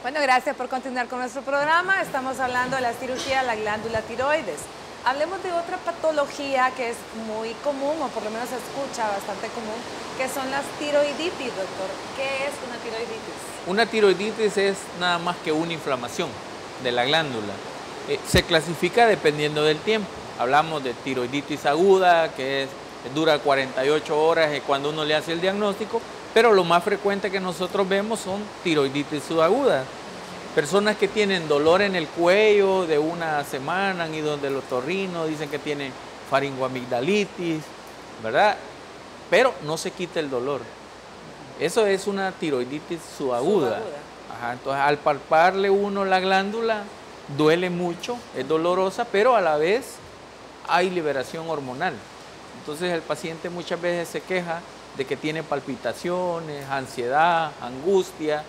[SPEAKER 1] Bueno, gracias por continuar con nuestro programa. Estamos hablando de la cirugía de la glándula tiroides. Hablemos de otra patología que es muy común, o por lo menos se escucha bastante común, que son las tiroiditis, doctor. ¿Qué es una tiroiditis?
[SPEAKER 4] Una tiroiditis es nada más que una inflamación de la glándula. Se clasifica dependiendo del tiempo. Hablamos de tiroiditis aguda, que dura 48 horas cuando uno le hace el diagnóstico, pero lo más frecuente que nosotros vemos son tiroiditis subagudas. Personas que tienen dolor en el cuello de una semana, han ido donde el otorrino, dicen que tienen faringoamigdalitis, ¿verdad? Pero no se quita el dolor. Eso es una tiroiditis subaguda. Ajá, entonces, al palparle uno la glándula, duele mucho, es dolorosa, pero a la vez hay liberación hormonal. Entonces, el paciente muchas veces se queja de que tiene palpitaciones, ansiedad, angustia,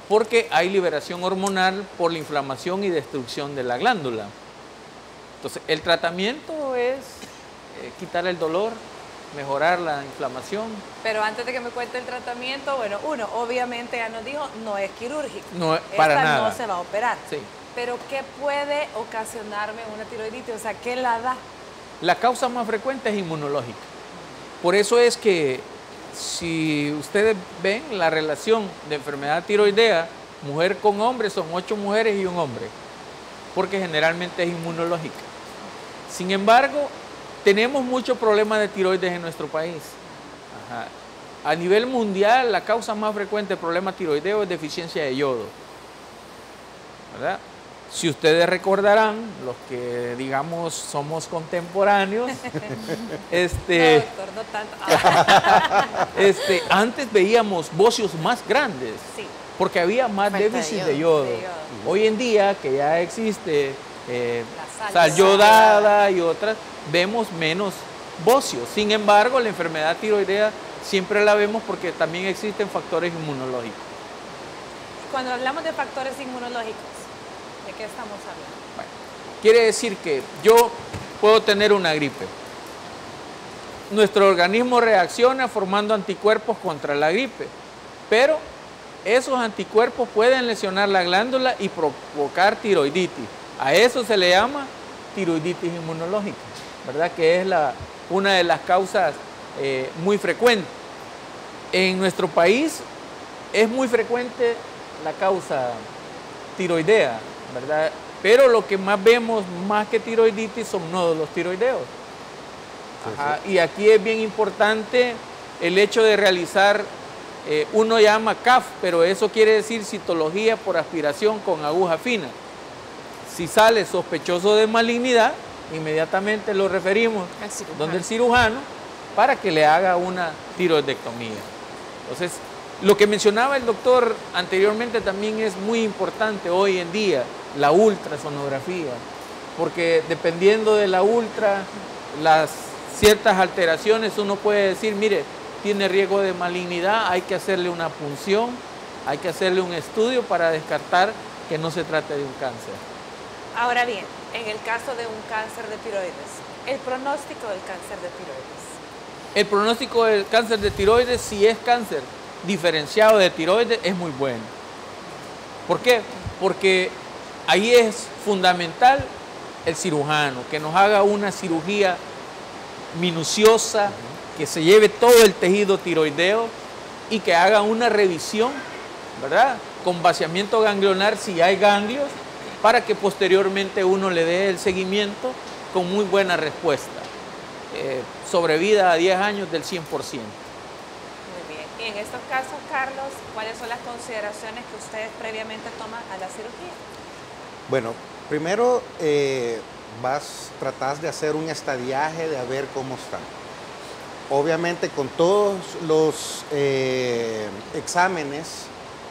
[SPEAKER 4] porque hay liberación hormonal por la inflamación y destrucción de la glándula. Entonces, el tratamiento es quitar el dolor, mejorar la inflamación.
[SPEAKER 1] Pero antes de que me cuente el tratamiento, bueno, uno, obviamente ya nos dijo, no es quirúrgico.
[SPEAKER 4] No, para nada.
[SPEAKER 1] No se va a operar.
[SPEAKER 4] Sí.
[SPEAKER 1] Pero ¿qué puede ocasionarme una tiroiditis? O sea, ¿qué la da?
[SPEAKER 4] La causa más frecuente es inmunológica. Por eso es que si ustedes ven la relación de enfermedad tiroidea, mujer con hombre, son 8 mujeres y un hombre, porque generalmente es inmunológica. Sin embargo, tenemos muchos problemas de tiroides en nuestro país. Ajá. A nivel mundial, la causa más frecuente de problema tiroideo es deficiencia de yodo, ¿verdad? Si ustedes recordarán, los que digamos somos contemporáneos,
[SPEAKER 1] no, doctor, no tanto.
[SPEAKER 4] Antes veíamos bocios más grandes,
[SPEAKER 1] sí,
[SPEAKER 4] porque había más déficit de yodo. Hoy en día, que ya existe sal yodada y otras, vemos menos bocios. Sin embargo, la enfermedad tiroidea siempre la vemos porque también existen factores inmunológicos.
[SPEAKER 1] Cuando hablamos de factores inmunológicos, ¿de qué estamos hablando?
[SPEAKER 4] Bueno, quiere decir que yo puedo tener una gripe. Nuestro organismo reacciona formando anticuerpos contra la gripe, pero esos anticuerpos pueden lesionar la glándula y provocar tiroiditis. A eso se le llama tiroiditis inmunológica, ¿verdad? Que es una de las causas muy frecuentes. En nuestro país es muy frecuente la causa tiroidea, ¿verdad? Pero lo que más vemos, más que tiroiditis, son nódulos tiroideos. Ajá. Y aquí es bien importante el hecho de realizar, uno llama CAF, pero eso quiere decir citología por aspiración con aguja fina. Si sale sospechoso de malignidad, inmediatamente lo referimos donde el cirujano para que le haga una tiroidectomía. Entonces, lo que mencionaba el doctor anteriormente también es muy importante hoy en día, la ultrasonografía, porque dependiendo de la ultra, las ciertas alteraciones, uno puede decir, mire, tiene riesgo de malignidad, hay que hacerle una punción, hay que hacerle un estudio para descartar que no se trate de un cáncer.
[SPEAKER 1] Ahora bien, en el caso de un cáncer de tiroides, el pronóstico del cáncer de tiroides.
[SPEAKER 4] El pronóstico del cáncer de tiroides, si es cáncer diferenciado de tiroides, es muy bueno. ¿Por qué? Porque ahí es fundamental el cirujano, que nos haga una cirugía minuciosa, que se lleve todo el tejido tiroideo y que haga una revisión, ¿verdad? Con vaciamiento ganglionar si hay ganglios, para que posteriormente uno le dé el seguimiento con muy buena respuesta. Sobrevida a 10 años del 100%.
[SPEAKER 1] Muy bien. Y en estos casos, Carlos, ¿cuáles son las consideraciones que ustedes previamente toman a la cirugía?
[SPEAKER 13] Bueno, primero tratás de hacer un estadiaje de a ver cómo están. Obviamente con todos los exámenes,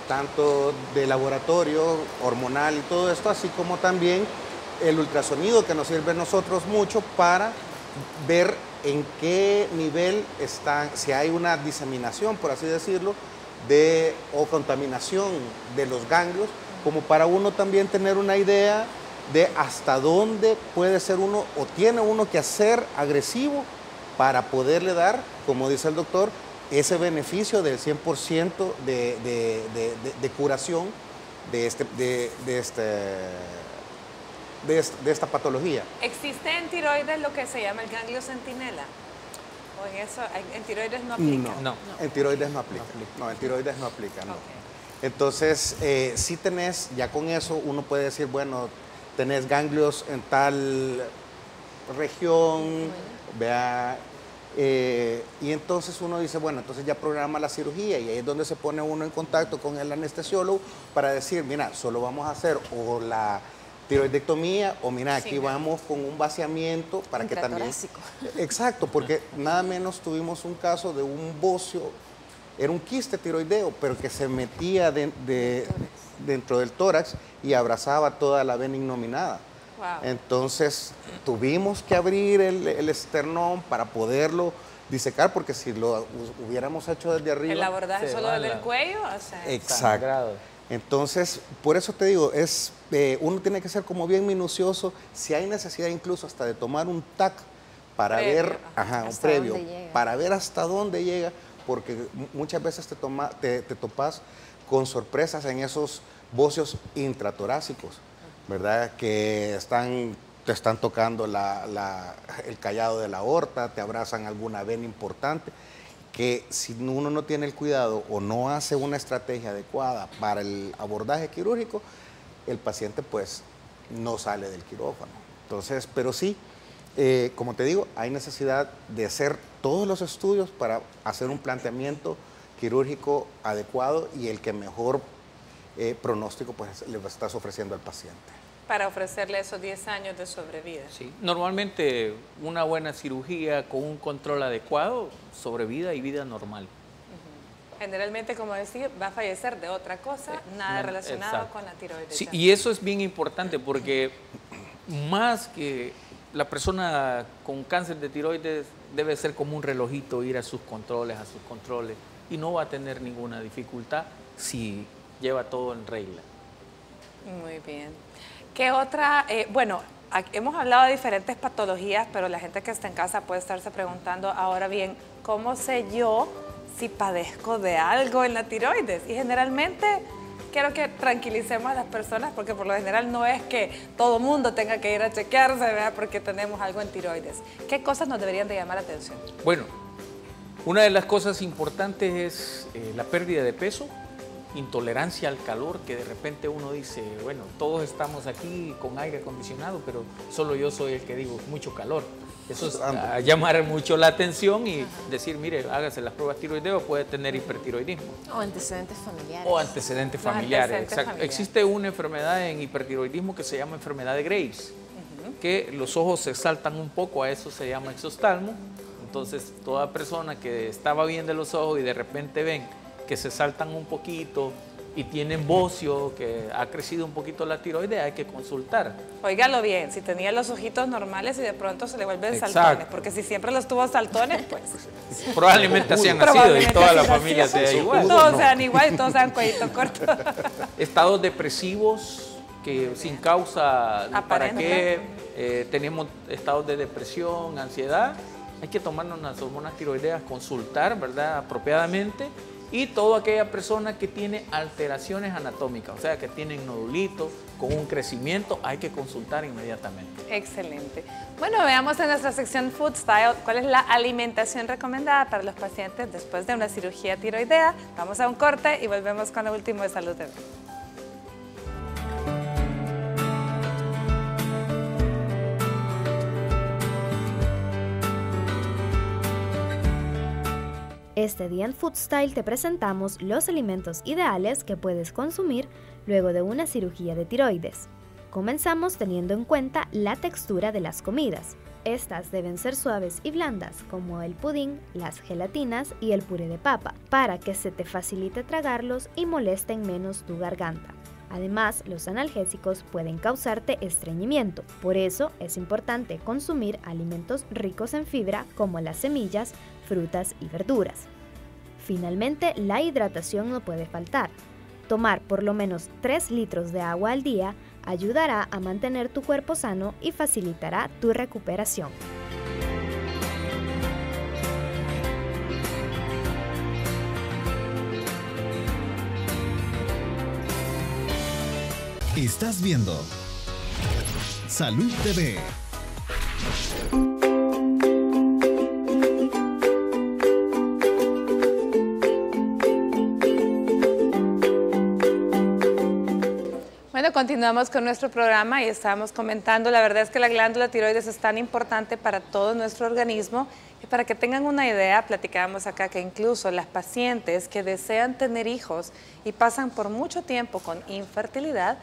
[SPEAKER 13] tanto de laboratorio, hormonal y todo esto, así como también el ultrasonido que nos sirve a nosotros mucho para ver en qué nivel están, si hay una diseminación, por así decirlo, o contaminación de los ganglios, como para uno también tener una idea de hasta dónde puede ser uno o tiene uno que hacer agresivo para poderle dar, como dice el doctor, ese beneficio del 100% de curación de esta patología.
[SPEAKER 1] ¿Existe en tiroides lo que se llama el ganglio centinela? ¿O en eso, en tiroides no aplica?
[SPEAKER 13] No, en tiroides no aplica. No, en tiroides no aplica, no. Okay. Entonces, si tenés, ya con eso uno puede decir, bueno, tenés ganglios en tal región, vea, y entonces uno dice, bueno, entonces ya programa la cirugía y ahí es donde se pone uno en contacto con el anestesiólogo para decir, mira, solo vamos a hacer o la tiroidectomía o mira, aquí vamos con un vaciamiento para que también... Exacto, porque nada menos tuvimos un caso de un bocio, era un quiste tiroideo, pero que se metía dentro del tórax y abrazaba toda la vena innominada. Wow. Entonces tuvimos que abrir el esternón para poderlo disecar, porque si lo hubiéramos hecho desde arriba...
[SPEAKER 1] El abordaje solo desde el cuello, o sea...
[SPEAKER 13] Exacto. Entonces, por eso te digo, uno tiene que ser como bien minucioso, si hay necesidad incluso hasta de tomar un TAC para ver, un previo, para ver hasta dónde llega, porque muchas veces te topas con sorpresas en esos bocios intratorácicos, ¿verdad? Que te están tocando el callado de la aorta, te abrazan alguna vena importante, que si uno no tiene el cuidado o no hace una estrategia adecuada para el abordaje quirúrgico, el paciente pues no sale del quirófano. Entonces, pero sí, como te digo, hay necesidad de hacer todos los estudios para hacer un planteamiento quirúrgico adecuado y el que mejor pronóstico pues le estás ofreciendo al paciente.
[SPEAKER 1] Para ofrecerle esos 10 años de sobrevida.
[SPEAKER 4] Sí, normalmente una buena cirugía con un control adecuado, sobrevida y vida normal.
[SPEAKER 1] Generalmente, como decía, va a fallecer de otra cosa, nada relacionado con la tiroides.
[SPEAKER 4] Sí, y eso es bien importante porque más que la persona con cáncer de tiroides debe ser como un relojito, ir a sus controles, y no va a tener ninguna dificultad si lleva todo en regla.
[SPEAKER 1] Muy bien. ¿Qué otra? Bueno, hemos hablado de diferentes patologías, pero la gente que está en casa puede estarse preguntando, ahora bien, ¿cómo sé yo si padezco de algo en la tiroides? Y generalmente quiero que tranquilicemos a las personas, porque por lo general no es que todo mundo tenga que ir a chequearse, ¿verdad? Porque tenemos algo en tiroides. ¿Qué cosas nos deberían de llamar la atención?
[SPEAKER 4] Bueno, una de las cosas importantes es la pérdida de peso, intolerancia al calor, que de repente uno dice, bueno, todos estamos aquí con aire acondicionado, pero solo yo soy el que digo, mucho calor. Eso es llamar mucho la atención y decir, mire, hágase las pruebas tiroideos, puede tener hipertiroidismo.
[SPEAKER 3] O antecedentes familiares.
[SPEAKER 4] O antecedentes familiares, exacto. Existe una enfermedad en hipertiroidismo que se llama enfermedad de Graves, que los ojos se saltan un poco, a eso se llama exoftalmo. Entonces, toda persona que estaba bien de los ojos y de repente ven que se saltan un poquito y tienen bocio, que ha crecido un poquito la tiroides, hay que consultar.
[SPEAKER 1] Óigalo bien, si tenía los ojitos normales y de pronto se le vuelven saltones, porque si siempre los tuvo saltones, pues...
[SPEAKER 4] Probablemente así han nacido y toda la familia sea igual.
[SPEAKER 1] Todos sean igual y todos sean cuellito corto.
[SPEAKER 4] Estados depresivos que sin causa, ¿para qué tenemos estados de depresión, ansiedad? Hay que tomarnos las hormonas tiroideas, consultar, ¿verdad?, apropiadamente. Y toda aquella persona que tiene alteraciones anatómicas, o sea, que tienen nodulitos con un crecimiento, hay que consultar inmediatamente.
[SPEAKER 1] Excelente. Bueno, veamos en nuestra sección Food Style cuál es la alimentación recomendada para los pacientes después de una cirugía tiroidea. Vamos a un corte y volvemos con lo último de Salud TV.
[SPEAKER 2] Este día en Food Style te presentamos los alimentos ideales que puedes consumir luego de una cirugía de tiroides. Comenzamos teniendo en cuenta la textura de las comidas. Estas deben ser suaves y blandas, como el pudín, las gelatinas y el puré de papa, para que se te facilite tragarlos y molesten menos tu garganta. Además, los analgésicos pueden causarte estreñimiento, por eso es importante consumir alimentos ricos en fibra como las semillas, frutas y verduras. Finalmente, la hidratación no puede faltar. Tomar por lo menos 3 litros de agua al día ayudará a mantener tu cuerpo sano y facilitará tu recuperación.
[SPEAKER 5] Estás viendo Salud TV.
[SPEAKER 1] Bueno, continuamos con nuestro programa y estábamos comentando, la verdad es que la glándula tiroides es tan importante para todo nuestro organismo y para que tengan una idea, platicábamos acá que incluso las pacientes que desean tener hijos y pasan por mucho tiempo con infertilidad,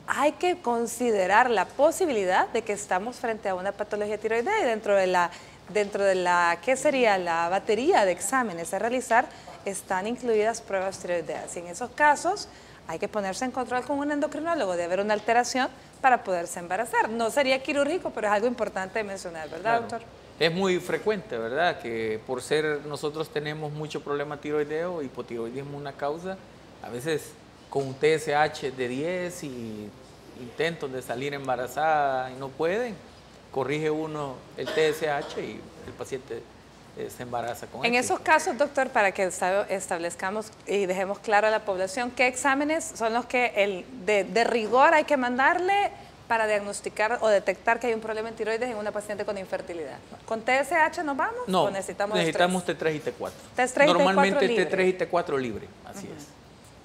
[SPEAKER 1] hay que considerar la posibilidad de que estamos frente a una patología tiroidea y dentro de la ¿qué sería? La batería de exámenes a realizar están incluidas pruebas tiroideas y en esos casos hay que ponerse en control con un endocrinólogo de haber una alteración para poderse embarazar. No sería quirúrgico, pero es algo importante de mencionar, ¿verdad,
[SPEAKER 4] Claro.
[SPEAKER 1] doctor?
[SPEAKER 4] Es muy frecuente, ¿verdad? Que por ser nosotros tenemos mucho problema tiroideo, hipotiroidismo una causa, a veces con un TSH de 10 y intentos de salir embarazada y no pueden, corrige uno el TSH y el paciente se embaraza con
[SPEAKER 1] En
[SPEAKER 4] éxito.
[SPEAKER 1] esos casos, doctor, para que establezcamos y dejemos claro a la población, ¿qué exámenes son los que de rigor hay que mandarle para diagnosticar o detectar que hay un problema en tiroides en una paciente con infertilidad? ¿Con TSH nos vamos?
[SPEAKER 4] No,
[SPEAKER 1] ¿O necesitamos
[SPEAKER 4] T3 y T4.
[SPEAKER 1] T3 y
[SPEAKER 4] Normalmente
[SPEAKER 1] T4 libre.
[SPEAKER 4] T3 y T4 libre, así es.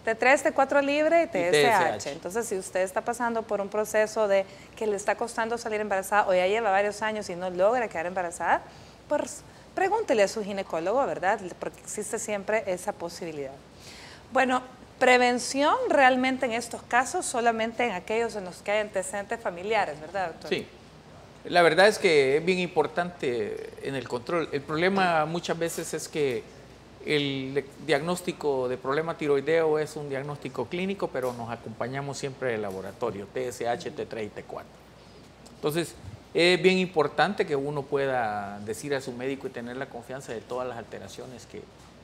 [SPEAKER 1] T3, T4 libre y TSH.
[SPEAKER 4] TSH.
[SPEAKER 1] Entonces, si usted está pasando por un proceso de que le está costando salir embarazada o ya lleva varios años y no logra quedar embarazada, pues pregúntele a su ginecólogo, ¿verdad? Porque existe siempre esa posibilidad. Bueno, prevención realmente en estos casos solamente en aquellos en los que hay antecedentes familiares, ¿verdad, doctor?
[SPEAKER 4] Sí. La verdad es que es bien importante en el control. El problema muchas veces es que el diagnóstico de problema tiroideo es un diagnóstico clínico, pero nos acompañamos siempre del laboratorio, TSH, T3 y T4. Entonces, es bien importante que uno pueda decir a su médico y tener la confianza de todas las alteraciones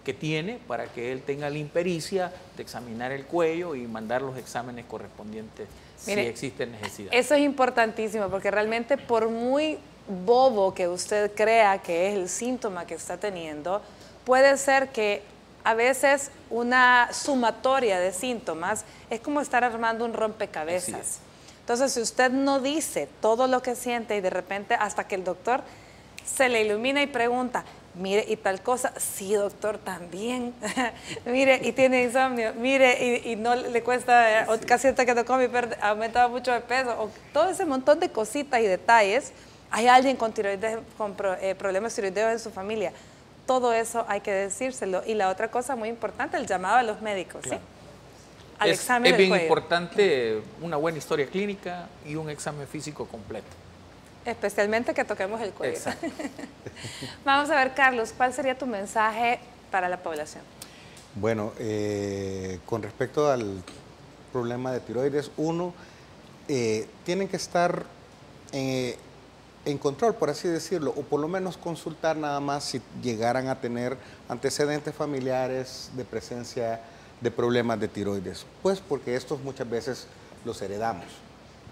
[SPEAKER 4] que tiene para que él tenga la impericia de examinar el cuello y mandar los exámenes correspondientes. Mire, si existe necesidad.
[SPEAKER 1] Eso es importantísimo porque realmente por muy bobo que usted crea que es el síntoma que está teniendo, puede ser que a veces una sumatoria de síntomas es como estar armando un rompecabezas. Entonces, si usted no dice todo lo que siente y de repente hasta que el doctor se le ilumina y pregunta, mire, y tal cosa, sí, doctor, también, mire, y tiene insomnio, mire, y no le cuesta, o casi hasta que tocó ha aumentado mucho de peso, o todo ese montón de cositas y detalles, hay alguien con tiroides, con problemas tiroideos en su familia. Todo eso hay que decírselo. Y la otra cosa muy importante, el llamado a los médicos, claro. ¿Sí? Al examen
[SPEAKER 4] es
[SPEAKER 1] del
[SPEAKER 4] bien
[SPEAKER 1] cuello.
[SPEAKER 4] Importante una buena historia clínica y un examen físico completo.
[SPEAKER 1] Especialmente que toquemos el cuello. Vamos a ver, Carlos, ¿cuál sería tu mensaje para la población?
[SPEAKER 13] Bueno, con respecto al problema de tiroides, tienen que estar en control, por así decirlo, o por lo menos consultar nada más si llegaran a tener antecedentes familiares de presencia de problemas de tiroides, pues porque estos muchas veces los heredamos,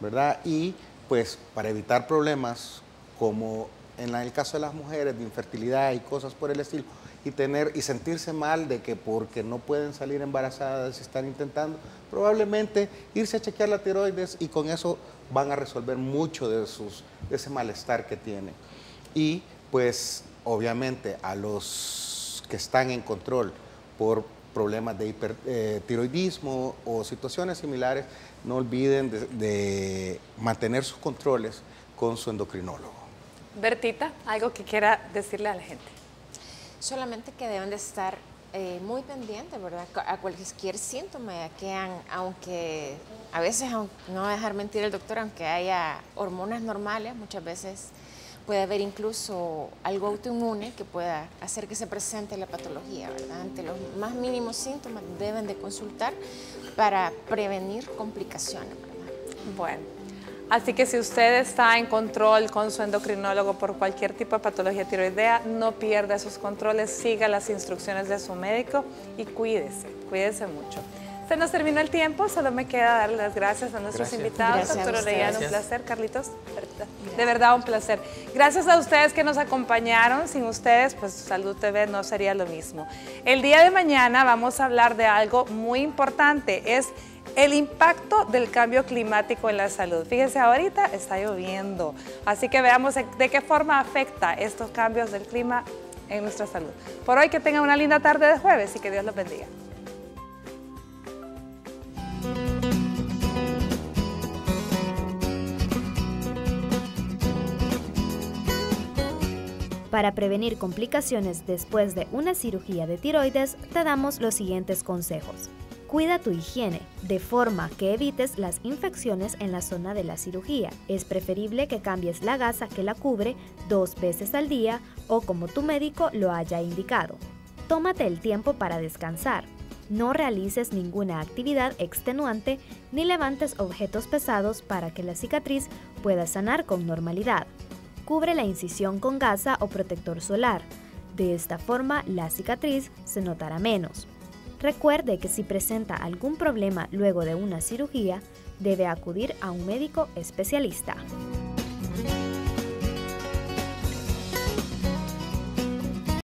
[SPEAKER 13] ¿verdad? Y pues para evitar problemas como en el caso de las mujeres de infertilidad y cosas por el estilo, y sentirse mal de que porque no pueden salir embarazadas y están intentando, probablemente irse a chequear la tiroides y con eso van a resolver mucho de ese malestar que tienen. Y pues obviamente a los que están en control por problemas de hipertiroidismo o situaciones similares, no olviden de mantener sus controles con su endocrinólogo.
[SPEAKER 1] Bertita, algo que quiera decirle a la gente.
[SPEAKER 3] Solamente que deben de estar muy pendiente, ¿verdad? A cualquier síntoma, ya que aunque a veces, no va a dejar mentir el doctor, aunque haya hormonas normales, muchas veces puede haber incluso algo autoinmune que pueda hacer que se presente la patología, ¿verdad? Ante los más mínimos síntomas deben de consultar para prevenir complicaciones, ¿verdad?
[SPEAKER 1] Bueno, así que si usted está en control con su endocrinólogo por cualquier tipo de patología tiroidea, no pierda esos controles, siga las instrucciones de su médico y cuídese mucho. Se nos terminó el tiempo, solo me queda darle las gracias a nuestros invitados. Doctor Orellana, un placer. Carlitos, de verdad un placer. Gracias a ustedes que nos acompañaron. Sin ustedes, pues Salud TV no sería lo mismo. El día de mañana vamos a hablar de algo muy importante, es el impacto del cambio climático en la salud. Fíjense, ahorita está lloviendo, así que veamos de qué forma afecta estos cambios del clima en nuestra salud. Por hoy, que tengan una linda tarde de jueves y que Dios los bendiga.
[SPEAKER 2] Para prevenir complicaciones después de una cirugía de tiroides, te damos los siguientes consejos. Cuida tu higiene, de forma que evites las infecciones en la zona de la cirugía. Es preferible que cambies la gasa que la cubre 2 veces al día o como tu médico lo haya indicado. Tómate el tiempo para descansar. No realices ninguna actividad extenuante ni levantes objetos pesados para que la cicatriz pueda sanar con normalidad. Cubre la incisión con gasa o protector solar. De esta forma, la cicatriz se notará menos. Recuerde que si presenta algún problema luego de una cirugía, debe acudir a un médico especialista.